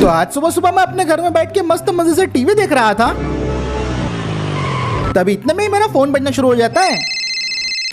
तो आज सुबह सुबह मैं अपने घर में बैठ के मस्त मजे से टीवी देख रहा था, तभी इतने में ही मेरा फोन बजना शुरू हो जाता है।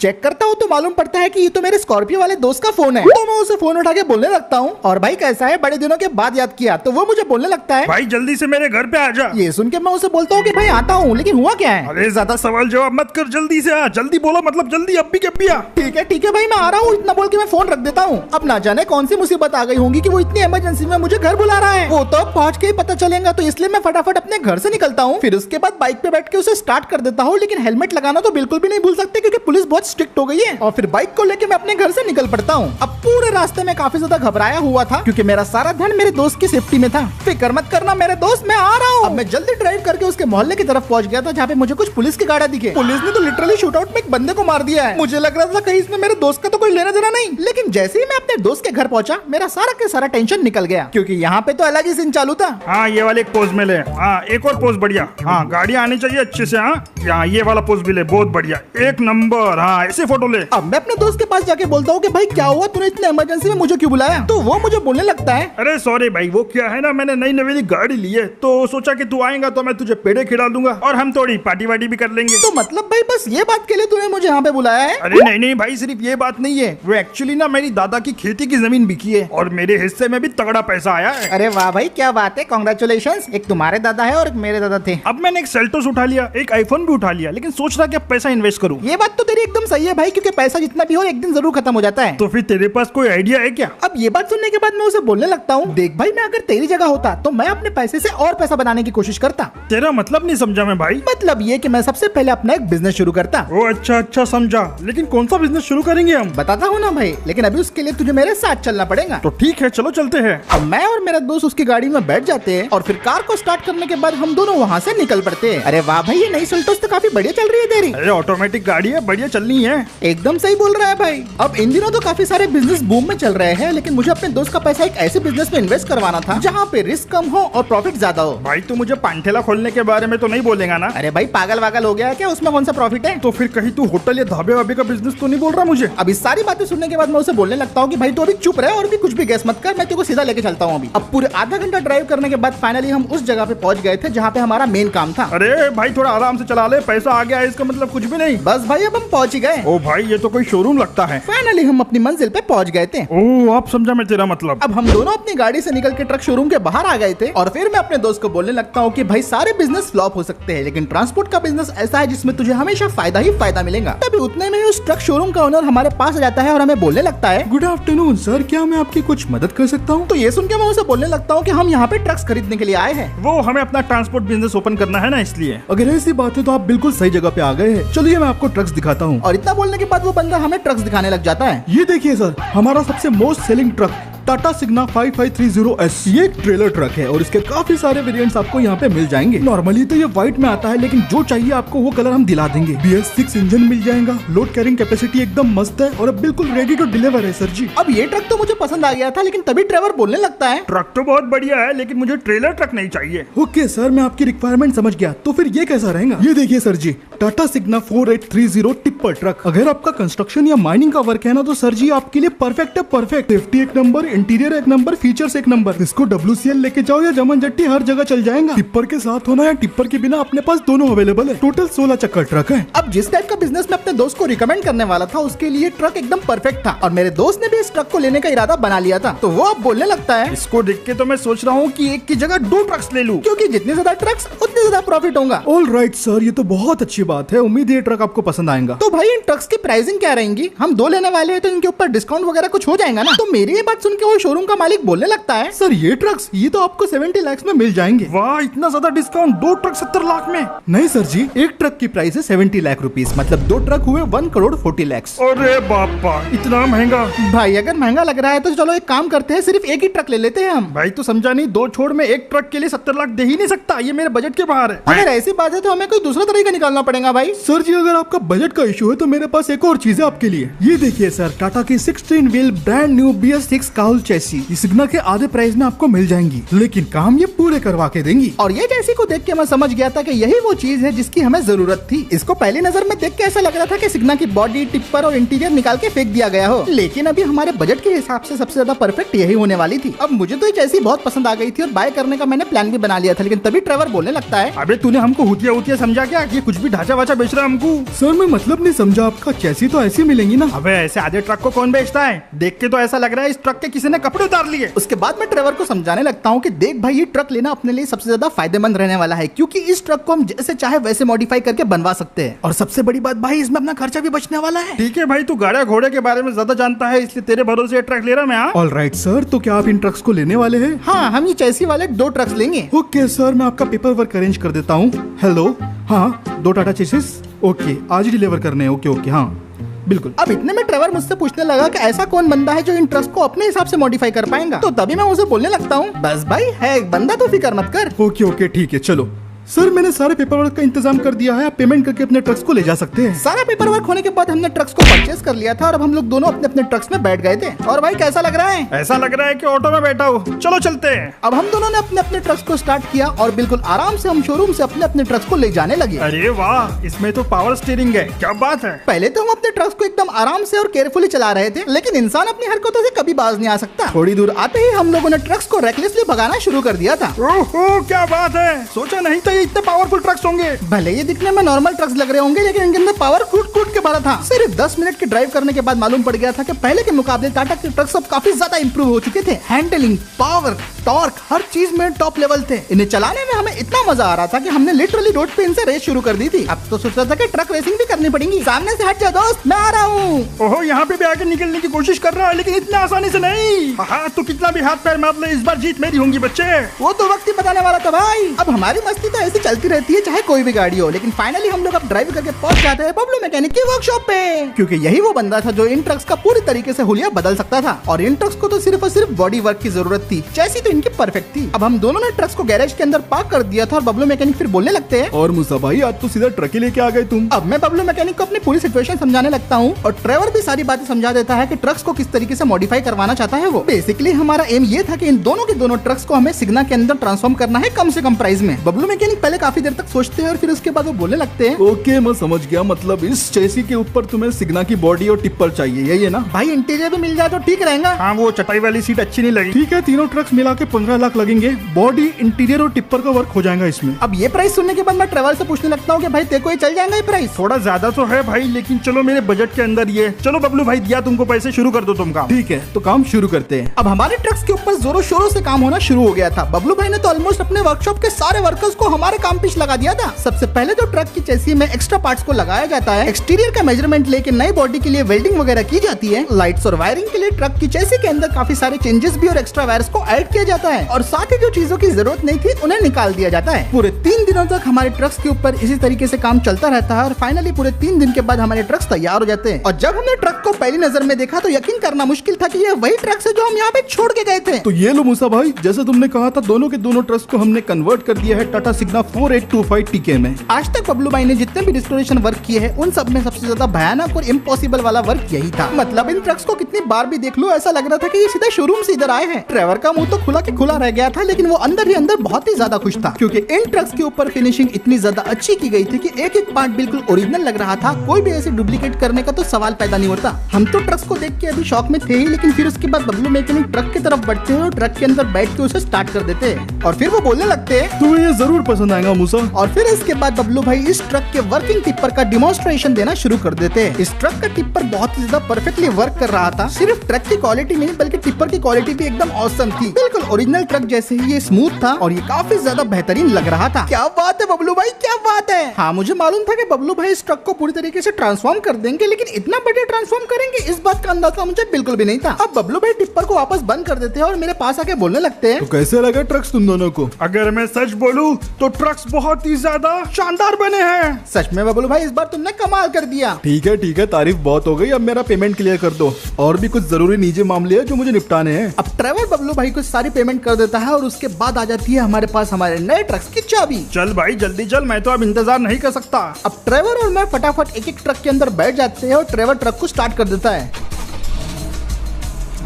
चेक करता हूँ तो मालूम पड़ता है कि ये तो मेरे स्कॉर्पियो वाले दोस्त का फोन है। तो मैं उसे फोन उठा के बोलने लगता हूँ, और भाई कैसा है, बड़े दिनों के बाद याद किया। तो वो मुझे बोलने लगता है, भाई जल्दी से मेरे घर पे आ जा। ये सुन के मैं उसे बोलता हूँ कि भाई आता हूँ, लेकिन हुआ क्या है। अरे ज्यादा सवाल जवाब मत कर, जल्दी से आ। जल्दी बोलो, मतलब जल्दी, अब भी के भी आ। ठीक है भाई, मैं आ रहा हूँ, इतना बोल के मैं फोन रख देता हूँ। अब ना जाने कौन सी मुसीबत आ गई होंगी कि वो इतनी इमरजेंसी में मुझे घर बुला रहा है। वो तो पहुँच के ही पता चलेगा, तो इसलिए मैं फटाफट अपने घर से निकलता हूँ। फिर उसके बाद बाइक पे बैठ के उसे स्टार्ट कर देता हूँ, लेकिन हेलमेट लगाना तो बिल्कुल भी नहीं भूल सकते, क्योंकि पुलिस बहुत स्ट्रिक्ट हो गई है। और फिर बाइक को लेके मैं अपने घर से निकल पड़ता हूँ। अब पूरे रास्ते में काफी ज्यादा घबराया हुआ था, क्योंकि मेरा सारा ध्यान मेरे दोस्त की सेफ्टी में था। फिक्र मत करना मेरे दोस्त, मैं आ रहा हूँ। अब मैं जल्दी ड्राइव करके उसके मोहल्ले की तरफ पहुंच गया था, जहाँ पे मुझे कुछ पुलिस की गाड़ियां दिखे। पुलिस ने तो लिटरली शूटआउट में एक बंदे को मार दिया है। मुझे लग रहा था कहीं इसमें मेरे दोस्त का तो कोई लेना देना नहीं, लेकिन जैसे ही मैं अपने दोस्त के घर पहुंचा, मेरा सारा का सारा टेंशन निकल गया, क्योंकि यहाँ पे तो अलग ही सीन चालू था। हाँ, ये वाले एक पोज में ले। हाँ, एक और पोज बढ़िया। हाँ, गाड़ियाँ आनी चाहिए अच्छे से। हाँ, यहाँ ये वाला पोज भी ले, बहुत बढ़िया, एक नंबर। हाँ, ऐसे फोटो ले। अब मैं अपने दोस्त के पास जाके बोलता हूँ कि भाई क्या हुआ, तूने इतने इमरजेंसी में मुझे क्यों बुलाया। तो वो मुझे बोलने लगता है, अरे सॉरी भाई, वो क्या है ना, मैंने नई नवेली गाड़ी ली है, तो सोचा कि तू आएगा तो मैं तुझे पेड़े खिला दूंगा और हम थोड़ी पार्टी वार्टी भी कर लेंगे। तो मतलब भाई बस ये बात के लिए तूने मुझे यहाँ पे बुलाया है। अरे नहीं भाई, सिर्फ ये बात नहीं है, वो एक्चुअली ना मेरी दादा की खेती की जमीन बिकी है और मेरे हिस्से में भी तगड़ा पैसा आया है। अरे वाह भाई, क्या बात है, कांग्रेचुलेशंस। एक तुम्हारे दादा है और एक मेरे दादा थे। अब मैंने एक सेल्टोस उठा लिया, एक आईफोन भी उठा लिया, लेकिन सोच रहा कि अब पैसा इन्वेस्ट करूं। ये बात तो तेरी एकदम सही है भाई, क्योंकि पैसा जितना भी हो एक दिन जरूर खत्म हो जाता है। तो फिर तेरे पास कोई आइडिया है क्या? अब ये बात सुनने के बाद मैं उसे बोलने लगता हूँ, देख भाई, मैं अगर तेरी जगह होता तो मैं अपने पैसे से और पैसा बनाने की कोशिश करता। तेरा मतलब नहीं समझा मैं भाई। मतलब ये कि मैं सबसे पहले अपना एक बिजनेस शुरू करता। ओ अच्छा समझा, लेकिन कौन सा बिजनेस शुरू करेंगे हम? बताता हूँ ना भाई, लेकिन अभी उसके लिए तुझे मेरे साथ चलना पड़ेगा। तो ठीक है, चलो चलते हैं। अब मैं और मेरा दोस्त उसकी गाड़ी में बैठ जाते हैं, और फिर कार को स्टार्ट करने के बाद हम दोनों वहाँ से निकल पड़ते हैं। अरे वाह भाई, ये नई सेल्टोस तो काफी बढ़िया चल रही है तेरी। अरे ऑटोमेटिक गाड़ी है, बढ़िया चलनी है। एकदम सही बोल रहा है भाई। अब इन दिनों तो काफी सारे बिजनेस बूम में चल रहे हैं, लेकिन मुझे अपने दोस्त का पैसा एक ऐसे बिजनेस में इन्वेस्ट करवाना था जहाँ पे रिस्क कम हो और प्रॉफिट ज्यादा हो। भाई तू मुझे पानठेला खोलने के बारे में तो नहीं बोलेगा ना? अरे भाई पागल वागल हो गया है क्या, उसमें कौन सा प्रॉफिट है। तो फिर कहीं तू होटल या ढाबे वाबे का बिजनेस तो नहीं बोल रहा मुझे? अब इस सारी बातें सुनने के बाद मैं उसे बोलने लगता हूँ कि भाई तू अभी चुप रहे और भी कुछ भी गैस मत कर, मैं तेरे को सीधा लेके चलता हूँ अभी। अब पूरे आधा घंटा ड्राइव करने के बाद फाइनली हम उस जगह पे पहुंच गए थे जहाँ पे हमारा मेन काम था। अरे भाई थोड़ा आराम से चला ले, पैसा आ गया है इसका मतलब कुछ भी नहीं। बस भाई अब हम पहुंच ही गए। ओ भाई, ये तो कोई शोरूम लगता है। फाइनली हम अपनी मंजिल पे पहुंच गए थे। ओह, अब समझा मैं तेरा मतलब। अब हम दोनों अपनी गाड़ी से निकल के ट्रक शोरूम के बाहर आ गए थे, और फिर मैं अपने दोस्त को बोलने लगता हूँ कि भाई सारे बिजनेस फ्लॉप हो सकते हैं, लेकिन ट्रांसपोर्ट का बिजनेस ऐसा है जिसमें तुझे हमेशा फायदा ही फायदा मिलेगा। तभी उतने में उस ट्रक शोरूम का ओनर हमारे पास आ जाता है और हमें बोलने लगता है, गुड आफ्टरनून सर, क्या मैं आपकी कुछ मदद कर सकता हूँ? तो ये सुन के मैं उसे बोलने लगता हूँ कि हम यहाँ पे ट्रक्स खरीदने के लिए आए हैं। वो हमें अपना ट्रांसपोर्ट बिजनेस ओपन करना है ना, इसलिए। अगर ऐसी बात है तो आप बिल्कुल सही जगह पे आ गए हैं। चलिए मैं आपको ट्रक्स दिखाता हूँ। और इतना बोलने के बाद वो बंदा हमें ट्रक्स दिखाने लग जाता है। ये देखिए सर, हमारा सबसे most selling truck Tata Signa 5530S। ये एक ट्रेलर ट्रक है और इसके काफी सारे वेरिएंट्स आपको यहाँ पे मिल जाएंगे। नॉर्मली तो ये व्हाइट में आता है, लेकिन जो चाहिए आपको वो कलर हम दिला देंगे। BS6 इंजन मिल जाएगा, लोड कैरिंग कैपेसिटी एकदम मस्त है और अब बिल्कुल रेडी टू डिलीवर है सर जी। अब ये ट्रक तो मुझे पसंद आ गया था, लेकिन तभी ड्राइवर बोलने लगता है, ट्रक तो बहुत बढ़िया है, लेकिन मुझे ट्रेलर ट्रक नहीं चाहिए। ओके सर, मैं आपकी रिक्वायरमेंट समझ गया। तो फिर ये कैसा रहेगा? ये देखिए सर जी, टाटा सिग्ना 4830 टिप्पर ट्रक। अगर आपका कंस्ट्रक्शन या माइनिंग का वर्क है ना, तो सर जी आपके लिए परफेक्ट है। परफेक्ट सेफ्टी एक नंबर, इंटीरियर एक नंबर, फीचर्स एक नंबर। इसको WCL लेके जाओ या जमन जट्टी, हर जगह चल जाएगा। टिप्पर के साथ होना या टिप्पर के बिना, अपने पास दोनों अवेलेबल है। टोटल 16 चक्कर ट्रक है। अब जिस टाइप का बिजनेस मैं अपने दोस्त को रिकमेंड करने वाला था, उसके लिए ट्रक एकदम परफेक्ट था, और मेरे दोस्त ने भी इस ट्रक को लेने का इरादा बना लिया था। तो वो अब बोलने लगता है, इसको देख के तो मैं सोच रहा हूँ कि एक की जगह 2 ट्रक्स ले लूं, क्योंकि जितने ज्यादा ट्रक्स उतने ज्यादा प्रॉफिट होगा। ऑल राइट सर, ये तो बहुत अच्छी बात है। उम्मीद है ये ट्रक आपको पसंद आएगा। तो भाई इन ट्रक्स की प्राइसिंग क्या रहेंगी? हम 2 लेने वाले हैं, तो इनके ऊपर डिस्काउंट वगैरह कुछ हो जाएगा ना? तो मेरी ये बात सुन के वो शोरूम का मालिक बोलने लगता है, सर ये ट्रक्स ये तो आपको 70 लाख में मिल जाएंगे। वाह, इतना ज्यादा डिस्काउंट, 2 ट्रक 70 लाख में? नहीं सर जी, एक ट्रक की प्राइस है 70 लाख रुपीस, मतलब 2 ट्रक हुए 1 करोड़ 40 लाख। अरे बापा, इतना महंगा? भाई अगर महंगा लग रहा है तो चलो एक काम करते हैं, सिर्फ एक ही ट्रक ले लेते हैं हम। भाई तो समझा नहीं, 2 छोड़ में एक ट्रक के लिए 70 लाख दे ही नहीं सकता, ये मेरे बजट के बाहर है। अगर ऐसी बात है तो हमें कोई दूसरा तरीका निकालना पड़ेगा भाई। सर जी अगर आपका बजट का इशू है तो मेरे पास एक और चीज है आपके लिए। ये देखिए सर, टाटा की 16 wheel brand new BS6 cowl all chassis ये सिग्ना के आधे प्राइस में आपको मिल जाएंगी, लेकिन काम ये पूरे करवा के देंगी। और ये चैसी को देख के मैं समझ गया था कि यही वो चीज है जिसकी हमें जरूरत थी। इसको पहली नजर में देख के ऐसा लग रहा था कि सिग्ना की बॉडी, टिप्पर और इंटीरियर निकाल के फेंक दिया गया हो, लेकिन अभी हमारे बजट के हिसाब से सबसे ज्यादा परफेक्ट यही होने वाली थी। अब मुझे तो ये चैसी बहुत पसंद आ गई थी और बाय करने का मैंने प्लान भी बना लिया था, लेकिन तभी ट्रेवर बोलने लगता है, अबे तूने हमको हुतिया समझा क्या? ये कुछ भी ढांचा वाचा बेच रहा है हमको। सर मैं मतलब नहीं समझा आपका, चैसी तो ऐसी मिलेंगी ना। अबे ऐसे आधे ट्रक को कौन बेचता है? देख के तो ऐसा लग रहा है इस ट्रक के किसी ने कपड़े उतार लिए। उसके बाद मैं ट्रेवर को समझाने लगता हूँ कि देख भाई, ये ट्रक लेना अपने लिए सबसे ज्यादा फायदेमंद रहने वाला है, क्योंकि इस ट्रक को हम जैसे चाहे वैसे मॉडिफाई करके बनवा सकते हैं, और सबसे बड़ी बात भाई, इसमें अपना खर्चा भी बचने वाला है। ठीक है भाई, तू गाड़ा घोड़े के बारे में ज्यादा जानता है, इसलिए तेरे भरोसे ये ट्रक ले रहा मैं। ऑल राइट सर, तो क्या आप इन ट्रक्स को लेने वाले हैं? हाँ, हम ये चैसी वाले 2 ट्रक्स लेंगे। ओके सर, मैं आपका पेपर वर्क अरेंज कर देता हूँ। हेलो, हाँ 2 टाटा चेसिस, ओके आज ही डिलीवर करने हैं। ओके ओके, हाँ बिल्कुल। अब इतने में ट्रेवर मुझसे पूछने लगा कि ऐसा कौन बंदा है जो इन ट्रक्स को अपने हिसाब से मॉडिफाई कर पाएगा, तो तभी मैं उसे बोलने लगता हूँ, बस भाई है एक बंदा, तो फिक्र मत कर। ओके ओके ठीक है, चलो सर मैंने सारे पेपर वर्क का इंतजाम कर दिया है, आप पेमेंट करके अपने ट्रक्स को ले जा सकते हैं। सारा पेपर वर्क होने के बाद हमने ट्रक्स को परचेज कर लिया था और अब हम लोग दोनों अपने अपने ट्रक्स में बैठ गए थे। और भाई कैसा लग रहा है? ऐसा लग रहा है कि ऑटो में बैठा हूँ, चलो चलते हैं। अब हम दोनों ने अपने अपने ट्रक्स को स्टार्ट किया और बिल्कुल आराम से हम शोरूम से अपने अपने ट्रक्स को ले जाने लगे। अरे वाह, इसमें तो पावर स्टीयरिंग है, क्या बात है। पहले तो हम अपने ट्रक्स को एकदम आराम से और केयरफुली चला रहे थे, लेकिन इंसान अपनी हरकतों से कभी बाज नहीं आ सकता। थोड़ी दूर आते ही हम लोगों ने ट्रक्स को रेकलेसली भगाना शुरू कर दिया था। ओहो क्या बात है, सोचा नहीं था ये इतने पावरफुल ट्रक्स होंगे। भले ये दिखने में नॉर्मल ट्रक्स लग रहे होंगे, लेकिन इनके अंदर पावर कूट कूट के भरा था। सिर्फ 10 मिनट की ड्राइव करने के बाद मालूम पड़ गया था कि पहले के मुकाबले टाटा के ट्रक्स अब काफी ज्यादा इंप्रूव हो चुके थे। हैंडलिंग, पावर, टॉर्क, हर चीज में टॉप लेवल थे। इन्हें चलाने में हमें इतना मजा आ रहा था कि हमने लिटरली रोड पे इनसे रेस शुरू कर दी थी। अब तो सोचा था कि ट्रक रेसिंग भी करनी पड़ेगी। सामने से हट जा दोस्त, मैं आ रहा हूँ। ओहो, यहाँ पे भी आगे निकलने की कोशिश कर रहा है, लेकिन इतना आसानी से नहीं। हाँ, तो कितना भी हाथ पैर मार ले, इस बार जीत मेरी होंगी बच्चे। वो तो वक्त ही बताने वाला था भाई। अब हमारी मस्ती तो ऐसी चलती रहती है चाहे कोई भी गाड़ी हो, लेकिन फाइनली हम लोग अब ड्राइव करके पहुंच जाते हैं बबलू मैकेनिक की वर्कशॉप पे, क्योंकि यही वो बंदा था जो इन ट्रक्स का पूरी तरीके से हुलिया बदल सकता था। और इन ट्रक्स को तो सिर्फ और सिर्फ बॉडी वर्क की जरूरत थी, चैसी तो इनकी परफेक्ट थी। अब हम दोनों ने ट्रक्स को गैरेज के अंदर पार्क कर दिया था और बबलू मैकेनिक फिर बोलने लगते हैं, और मूसा भाई आज तो सीधा ट्रक ही लेके आ गए तुम। अब मैं बबलू मैकेनिक को अपनी पूरी सिचुएशन समझाने लगता हूँ और ट्रेवर भी सारी बातें समझा देता है कि ट्रक्स को किस तरीके से मॉडिफाई करवाना चाहता है वो। बेसिकली हमारा एम ये था कि इन दोनों के दोनों ट्रक्स को हमें सिग्ना के अंदर ट्रांसफॉर्म करना है कम से कम प्राइस में। बबलू मैकेनिक पहले काफी देर तक सोचते हैं और फिर उसके बाद वो बोलने लगते हैं, ओके मैं समझ गया, मतलब इस चेसी के ऊपर तुम्हें सिग्ना की बॉडी और टिप्पर चाहिए, यही है ना? भाई इंटीरियर भी मिल जाए तो ठीक रहेगा। हाँ, वो चटाई वाली सीट अच्छी नहीं लगी। ठीक है, तीनों ट्रक्स मिला के 15 लाख लगेंगे, बॉडी, इंटीरियर और टिप्पर का वर्क हो जाएगा इसमें। अब ये प्राइस सुनने के बाद मैं ट्रेवर से पूछने लगता हूँ कि भाई तेरे को ये चल जाएगा ये प्राइस? थोड़ा ज्यादा तो है भाई, लेकिन चलो मेरे बजट के अंदर ये। चलो बबलू भाई, दिया तुमको पैसे, शुरू कर दो तुम काम। ठीक है, तो काम शुरू करते हैं। अब हमारे ट्रक्स के ऊपर जोरों शोरों से काम होना शुरू हो गया था। बबलू भाई ने तो ऑलमोस्ट अपने वर्कशॉप के सारे वर्कर्स को हमारे काम पीछे लगा दिया था। सबसे पहले तो ट्रक की चेसी में एक्स्ट्रा पार्ट्स को लगाया जाता है, एक्सटीरियर का मेजरमेंट लेके नई बॉडी के लिए वेल्डिंग वगैरह की जाती है, लाइट्स और वायरिंग के लिए ट्रक की चेसी के अंदर काफी सारे चेंजेस भी और एक्स्ट्रा वायर्स को ऐड किया जाता है, और साथ ही जो चीजों की जरूरत नहीं थी उन्हें निकाल दिया जाता है। पूरे 3 दिनों तक हमारे ट्रक्स के ऊपर इसी तरीके से काम चलता रहता है और फाइनली पूरे 3 दिन के बाद हमारे ट्रक्स तैयार हो जाते हैं। और जब हमने ट्रक को पहली नजर में देखा तो यकीन करना मुश्किल था कि ये वही ट्रक्स है जो हम यहाँ पे छोड़ के गए थे। तो ये लो मूसा भाई, जैसे तुमने कहा था, दोनों के दोनों ट्रक्स को हमने कन्वर्ट कर दिया है टाटा सिग्ना 4825 टीके में। आज तक बबलू भाई ने जितने भी रिस्टोरेशन वर्क किए हैं उन सब में सबसे ज्यादा भयानक और इम्पॉसिबल वाला वर्क यही था। मतलब इन ट्रक्स को कितनी बार भी देख लो ऐसा लग रहा था कि ये सीधा शोरूम से इधर आए हैं। ट्रेवर का मुंह तो खुला के खुला रह गया था, लेकिन वो अंदर ही अंदर बहुत ही ज्यादा खुश था, क्योंकि इन ट्रक्स के ऊपर फिनिशिंग इतनी ज्यादा अच्छी की गई थी कि एक एक पार्ट बिल्कुल ओरिजिनल लग रहा था। कोई भी ऐसे डुप्लीकेट करने का तो सवाल पैदा नहीं होता। हम तो ट्रक्स को देख के अभी शौक में थे ही, लेकिन फिर उसके बाद बबलू मैकेनिक ट्रक की तरफ बढ़ते हैं और ट्रक के अंदर बैठ के उसे स्टार्ट कर देते हैं और फिर वो बोलने लगते हैं, तुम्हें ये जरूर पसंद आएगा मूसा। और फिर इसके बाद बबलू भाई इस ट्रक के वर्किंग टिप्पर का डिमॉन्स्ट्रेशन देना शुरू कर देते हैं। इस ट्रक का टिप्पर बहुत ही ज्यादा परफेक्टली वर्क कर रहा था। सिर्फ ट्रक की क्वालिटी नहीं बल्कि टिप्पर की क्वालिटी भी एकदम औसम थी, बिल्कुल ओरिजिनल ट्रक जैसे ही ये स्मूथ था और ये काफी ज्यादा बेहतरीन लग रहा था। क्या बात है बबलू भाई, क्या बात है। हाँ, मुझे मालूम था कि बबलू भाई इस ट्रक को पूरी तरीके से ट्रांसफॉर्म कर देंगे, लेकिन इतना बड़े ट्रांसफॉर्म करेंगे इस बात का अंदाजा मुझे बिल्कुल भी नहीं था। अब बबलू भाई टिप्पर को वापस बंद कर देते हैं और मेरे पास आके बोलने लगते हैं, तो कैसे लगा ट्रक्स तुम दोनों को? अगर मैं सच बोलूं तो ट्रक्स बहुत ही ज्यादा शानदार बने हैं। सच में बबलू भाई इस बार तुमने कमाल कर दिया। ठीक है, तारीफ बहुत हो गई, अब मेरा पेमेंट क्लियर कर दो। और भी कुछ जरूरी निजी मामले हैं जो मुझे निपटाने हैं। अब ट्रेवर बबलू भाई को सारी पेमेंट कर देता है और उसके बाद आ जाती है हमारे पास हमारे नए ट्रक्स की चाबी। चल भाई जल्दी चल, मैं तो अब इंतजार नहीं कर सकता। अब ट्रेवर और मैं फटाफट एक एक ट्रक के अंदर बैठ जाते हैं और ट्रेवर ट्रक को स्टार्ट कर देता है।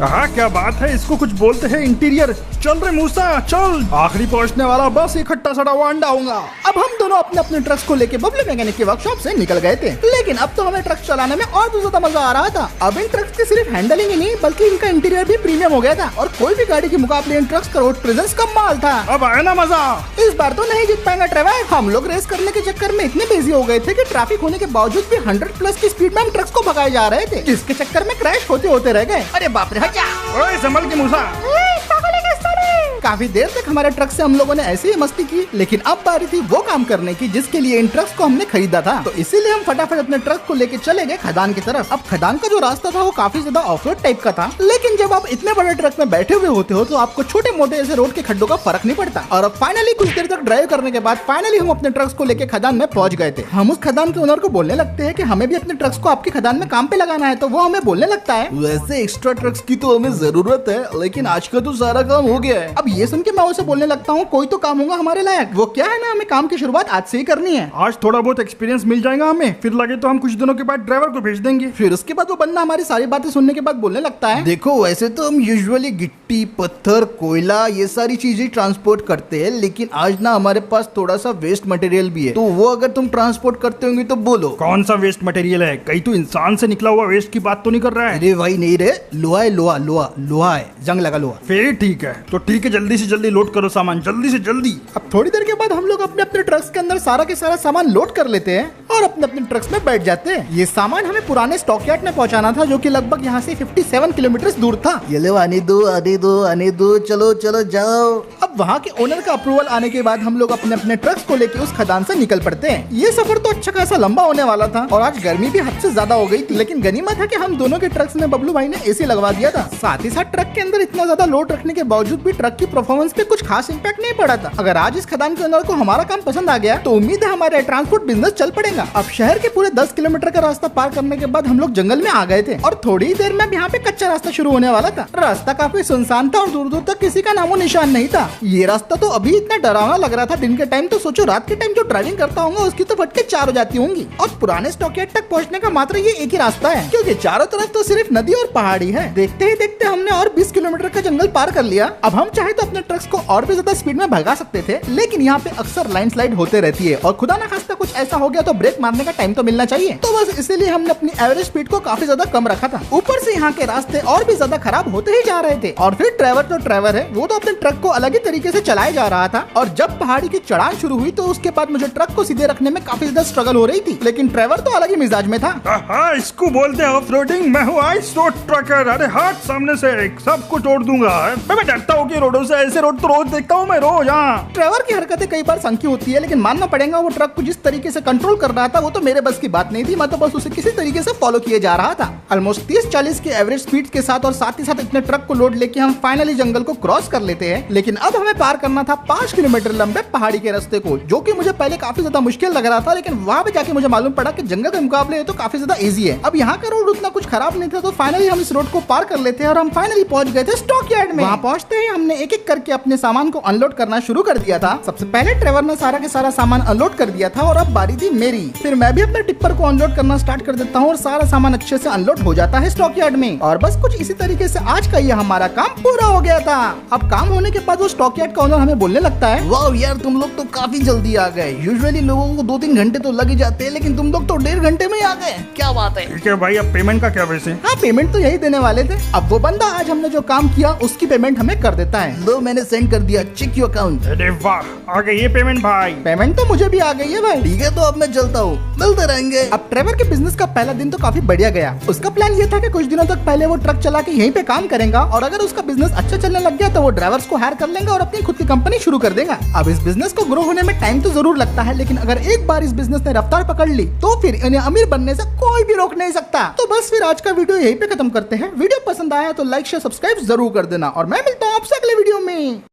हाँ क्या बात है, इसको कुछ बोलते हैं इंटीरियर। चल रे मूसा चल, आखिरी पहुंचने वाला बस इकट्ठा सड़ा हुआ अंडा होगा। अब हम दोनों अपने अपने ट्रक्स को लेके बबलू मैकेनिक के वर्कशॉप से निकल गए थे, लेकिन अब तो हमें ट्रक चलाने में और भी ज्यादा मजा आ रहा था। अब इन ट्रक्स की सिर्फ हैंडलिंग ही नहीं बल्कि इनका इंटीरियर भी प्रीमियम हो गया था और कोई भी गाड़ी के मुकाबले इन ट्रक्स का रोड प्रेजेंस कम माल था। अब आया ना मजा। इस बार तो नहीं जीत पाएंगे ट्रेवर। हम लोग रेस करने के चक्कर में इतने बिजी हो गए थे कि ट्रैफिक होने के बावजूद भी 100+ की स्पीड में हम ट्रक्स को भगाए जा रहे थे, जिसके चक्कर में क्रैश होते होते रह गए। अरे बाप रे, हट जा। ओए संभल के मूसा। काफी देर तक हमारे ट्रक से हम लोगों ने ऐसी ही मस्ती की, लेकिन अब बारी थी वो काम करने की जिसके लिए इन ट्रक्स को हमने खरीदा था। तो इसीलिए हम फटाफट अपने ट्रक को लेके चले गए खदान की तरफ। अब खदान का जो रास्ता था वो काफी ज्यादा ऑफ-रोड टाइप का था, लेकिन जब आप इतने बड़े ट्रक में बैठे हुए होते हो तो आपको छोटे मोटे ऐसे रोड के खड्डों का फर्क नहीं पड़ता। और अब फाइनली कुछ देर तक ड्राइव करने के बाद फाइनली हम अपने ट्रक्स को लेके खदान में पहुंच गए थे। हम उस खदान के ओनर को बोलने लगते हैं कि हमें भी अपने ट्रक्स को आपकी खदान में काम पे लगाना है, तो वो हमें बोलने लगता है, वैसे एक्स्ट्रा ट्रक्स की तो हमें जरूरत है, लेकिन आज का तो सारा काम हो गया है। अब ये सुन के मैं उसे बोलने लगता हूँ, कोई तो काम होगा हमारे लायक। वो क्या है ना, हमें काम की शुरुआत आज से ही करनी है। आज थोड़ा बहुत एक्सपीरियंस मिल जाएगा हमें, फिर लगे तो हम कुछ दिनों के बाद ड्राइवर को भेज देंगे। फिर उसके बाद वो बंदा हमारी सारी बातें सुनने के बाद बोलने लगता है, देखो वैसे तो हम यूजुअली गिट्टी, पत्थर, कोयला ये सारी चीजें ट्रांसपोर्ट करते हैं, लेकिन आज ना हमारे पास थोड़ा सा वेस्ट मटेरियल भी है, तो वो अगर तुम ट्रांसपोर्ट करते होंगे तो बोलो। कौन सा वेस्ट मटेरियल है? कहीं तू इंसान से निकला हुआ वेस्ट की बात तो नहीं कर रहा है? अरे भाई नहीं रे, लोहा है, लोहा लोहा लोहा है, जंग लगा लोहा। फिर ठीक है, तो ठीक है, जल्दी से जल्दी लोड करो सामान, जल्दी से जल्दी। अब थोड़ी देर के बाद हम लोग अपने अपने ट्रक्स के अंदर सारा के सारा सामान लोड कर लेते हैं और अपने अपने ट्रक्स में बैठ जाते हैं। ये सामान हमें पुराने स्टॉकयार्ड में पहुंचाना था, जो कि लगभग यहाँ से 57 किलोमीटर दूर था। ये लो, आने दो आने दो आने दो, चलो चलो जाओ। अब वहाँ के ओनर का अप्रूवल आने के बाद हम लोग अपने अपने ट्रक्स को लेके उस खदान से निकल पड़ते हैं। ये सफर तो अच्छा खासा लंबा होने वाला था और आज गर्मी भी हद से ज्यादा हो गई थी, लेकिन गनीमत है कि हम दोनों के ट्रक्स में बबलू भाई ने एसी लगवा दिया था। साथ ही साथ ट्रक के अंदर इतना ज्यादा लोड रखने के बावजूद भी ट्रक की परफॉर्मेंस पे कुछ खास इम्पैक्ट नहीं पड़ा था। अगर आज इस खदान के ओनर को हमारा काम पसंद आ गया तो उम्मीद है हमारा ट्रांसपोर्ट बिजनेस चल पड़ेगा। अब शहर के पूरे 10 किलोमीटर का रास्ता पार करने के बाद हम लोग जंगल में आ गए थे और थोड़ी ही देर में यहाँ पे कच्चा रास्ता शुरू होने वाला था। रास्ता काफी सुनसान था और दूर दूर तक किसी का नामो निशान नहीं था। ये रास्ता तो अभी इतना डरावना लग रहा था दिन के टाइम, तो सोचो रात के टाइम जो ड्राइविंग करता होगा उसकी तो फटके 4 हो जाती होंगी। और पुराने स्टॉकयार्ड तक पहुँचने का मात्र ये एक ही रास्ता है, क्योंकि चारों तरफ तो सिर्फ नदी और पहाड़ी है। देखते ही देखते हमने और 20 किलोमीटर का जंगल पार कर लिया। अब हम चाहे तो अपने ट्रक्स को और भी ज्यादा स्पीड में भगा सकते थे, लेकिन यहाँ पे अक्सर लैंडस्लाइड होते रहती है और खुदा ना खास्ता कुछ ऐसा हो गया तो ब्रेक मारने का टाइम तो मिलना चाहिए। तो बस इसीलिए हमने अपनी एवरेज स्पीड को काफी ज्यादा कम रखा था। ऊपर से यहाँ के रास्ते और भी ज्यादा खराब होते ही जा रहे थे और फिर ड्राइवर तो ड्राइवर है, वो तो अपने ट्रक को अलग ही तरीके से चलाए जा रहा था। और जब पहाड़ी की चढ़ान शुरू हुई तो उसके बाद मुझे ट्रक को सीधे रखने में काफी ज्यादा स्ट्रगल हो रही थी, लेकिन ड्राइवर तो अलग ही मिजाज में था। इसको बोलते हैं ऑफ रोडिंग। मैं हूँ आइस रोड ट्रकर। अरे हाथ सामने से सब कुछ तोड़ दूंगा। मैं डरता हूँ कि रोडों से, ऐसे रोड तो रोज देखता हूँ मैं रोज। ड्राइवर की हरकतें कई बार संकी होती है, लेकिन मानना पड़ेगा वो ट्रक को जिस तरीके से कंट्रोल कर रहा था वो तो मेरे बस की बात नहीं थी। मैं तो बस उसे किसी तरीके से फॉलो किए जा रहा था। ऑलमोस्ट 30-40 की एवरेज स्पीड के साथ और साथ ही साथ इतने ट्रक को लोड लेके हम फाइनली जंगल को क्रॉस कर लेते हैं। लेकिन अब हमें पार करना था 5 किलोमीटर लंबे पहाड़ी के रास्ते को, जो कि मुझे पहले काफी ज्यादा मुश्किल लग रहा था, लेकिन वहाँ पे जाके मुझे मालूम पड़ा कि जंगल के मुकाबले ये तो काफी ज्यादा इजी है। अब यहाँ का रोड उतना कुछ खराब नहीं था, तो फाइनली हम इस रोड को पार कर लेते हैं और हम फाइनली पहुंच गए थे स्टॉकयार्ड में। वहाँ पहुंचते ही हमने एक एक करके अपने सामान को अनलोड करना शुरू कर दिया था। सबसे पहले ड्राइवर ने सारा के सारा सामान अनलोड कर दिया था और अब बारी थी मेरी। फिर मैं भी अपने टिप्पर को अनलोड करना स्टार्ट कर देता हूँ और सारा सामान अच्छे से अनलोड हो जाता है स्टॉकयार्ड में। और बस कुछ इसी तरीके से आज का ये हमारा काम पूरा हो गया था। अब काम होने के बाद वो स्टॉकयार्ड का ओनर हमें बोलने लगता है, वाह यार तुम लोग तो काफी जल्दी आ गए। यूजुअली लोगों को 2-3 घंटे तो लग ही जाते हैं, लेकिन तुम लोग तो 1.5 घंटे में आ गए। क्या बात है। ठीक है भाई, अब पेमेंट का क्या वैसे? हाँ, पेमेंट तो यही देने वाले थे। अब वो बंदा आज हमने जो काम किया उसकी पेमेंट हमें कर देता है। लो मैंने सेंड कर दिया, चेक योर अकाउंट। अरे वाह, आ गई ये पेमेंट भाई। पेमेंट तो मुझे भी आ गई है भाई। ठीक है तो अब मैं चलता हूँ, मिलते रहेंगे। अब ट्रेवर के बिजनेस का पहला दिन तो काफी बढ़िया गया। उसका प्लान ये था कि कुछ दिनों तक पहले वो ट्रक चला के यहीं पे काम करेगा और अगर उसका बिजनेस अच्छा चलने लग गया तो वो ड्राइवर्स को हायर कर लेगा और अपनी खुद की कंपनी शुरू कर देगा। अब इस बिजनेस को ग्रो होने में टाइम तो जरूर लगता है, लेकिन अगर एक बार इस बिजनेस ने रफ्तार पकड़ ली तो फिर इन्हें अमीर बनने से कोई भी रोक नहीं सकता। तो बस फिर आज का वीडियो यहीं पे खत्म करते हैं। वीडियो पसंद आया तो लाइक शेयर सब्सक्राइब जरूर कर देना और मैं मिलता हूँ आपसे अगले वीडियो में।